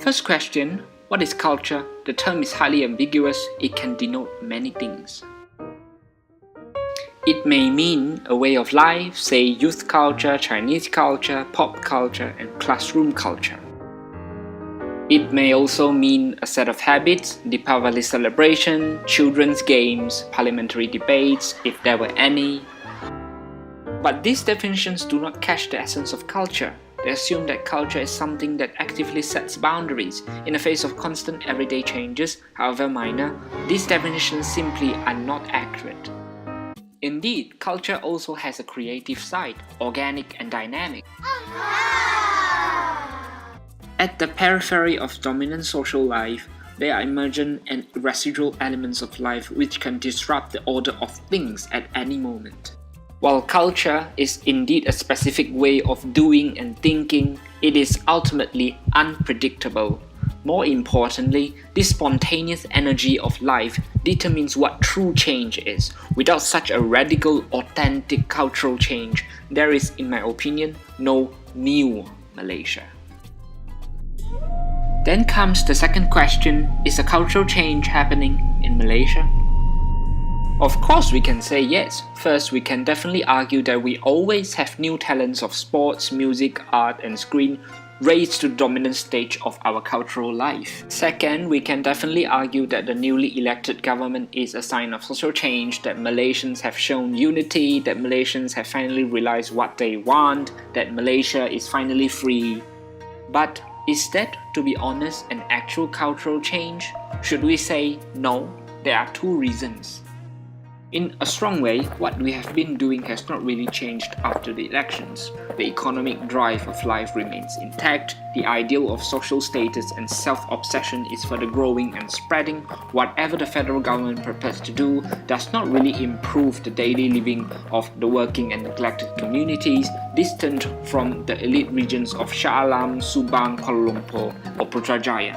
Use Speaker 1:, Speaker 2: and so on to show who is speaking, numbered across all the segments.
Speaker 1: First question, what is culture? The term is highly ambiguous. It can denote many things. It may mean a way of life, say youth culture, Chinese culture, pop culture, and classroom culture. It may also mean a set of habits, Deepavali celebration, children's games, parliamentary debates, if there were any. But these definitions do not catch the essence of culture. They assume that culture is something that actively sets boundaries. In the face of constant everyday changes, however minor, these definitions simply are not accurate. Indeed, culture also has a creative side, organic and dynamic. At the periphery of dominant social life, there are emergent and residual elements of life which can disrupt the order of things at any moment. While culture is indeed a specific way of doing and thinking, it is ultimately unpredictable. More importantly, this spontaneous energy of life determines what true change is. Without such a radical, authentic cultural change, there is, in my opinion, no new Malaysia. Then comes the second question, is a cultural change happening in Malaysia? Of course we can say yes. First, we can definitely argue that we always have new talents of sports, music, art and screen raised to the dominant stage of our cultural life. Second, we can definitely argue that the newly elected government is a sign of social change, that Malaysians have shown unity, that Malaysians have finally realized what they want, that Malaysia is finally free. But is that, to be honest, an actual cultural change? Should we say no? There are two reasons. In a strong way, what we have been doing has not really changed after the elections. The economic drive of life remains intact, the ideal of social status and self-obsession is further growing and spreading. Whatever the federal government purports to do does not really improve the daily living of the working and neglected communities distant from the elite regions of Shah Alam, Subang, Kuala Lumpur or Putrajaya.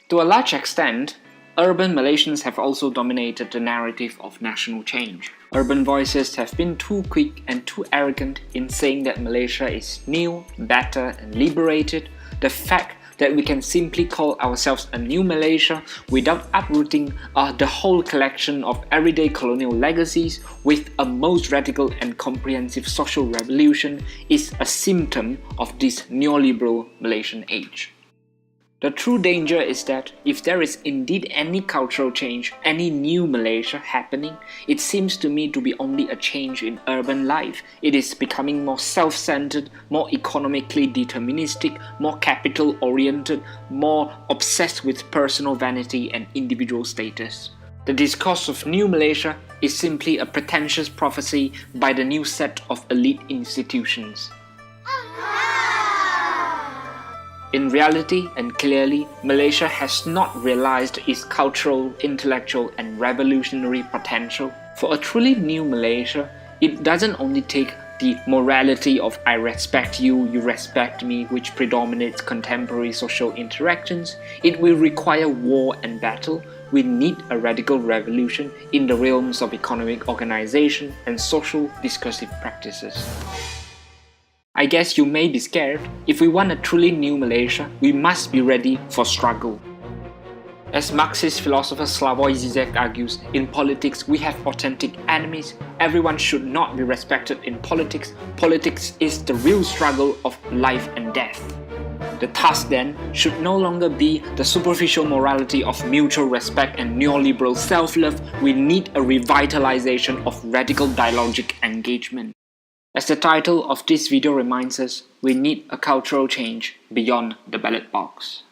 Speaker 1: To a large extent, urban Malaysians have also dominated the narrative of national change. Urban voices have been too quick and too arrogant in saying that Malaysia is new, better and liberated. The fact that we can simply call ourselves a new Malaysia without uprooting the whole collection of everyday colonial legacies with a most radical and comprehensive social revolution is a symptom of this neoliberal Malaysian age. The true danger is that if there is indeed any cultural change, any new Malaysia happening, it seems to me to be only a change in urban life. It is becoming more self-centered, more economically deterministic, more capital-oriented, more obsessed with personal vanity and individual status. The discourse of New Malaysia is simply a pretentious prophecy by the new set of elite institutions. In reality and clearly, Malaysia has not realized its cultural, intellectual and revolutionary potential. For a truly new Malaysia, it doesn't only take the morality of I respect you, you respect me, which predominates contemporary social interactions. It will require war and battle. We need a radical revolution in the realms of economic organization and social discursive practices. I guess you may be scared. If we want a truly new Malaysia, we must be ready for struggle. As Marxist philosopher Slavoj Zizek argues, in politics we have authentic enemies. Everyone should not be respected in politics. Politics is the real struggle of life and death. The task then should no longer be the superficial morality of mutual respect and neoliberal self-love. We need a revitalization of radical dialogic engagement. As the title of this video reminds us, we need a cultural change beyond the ballot box.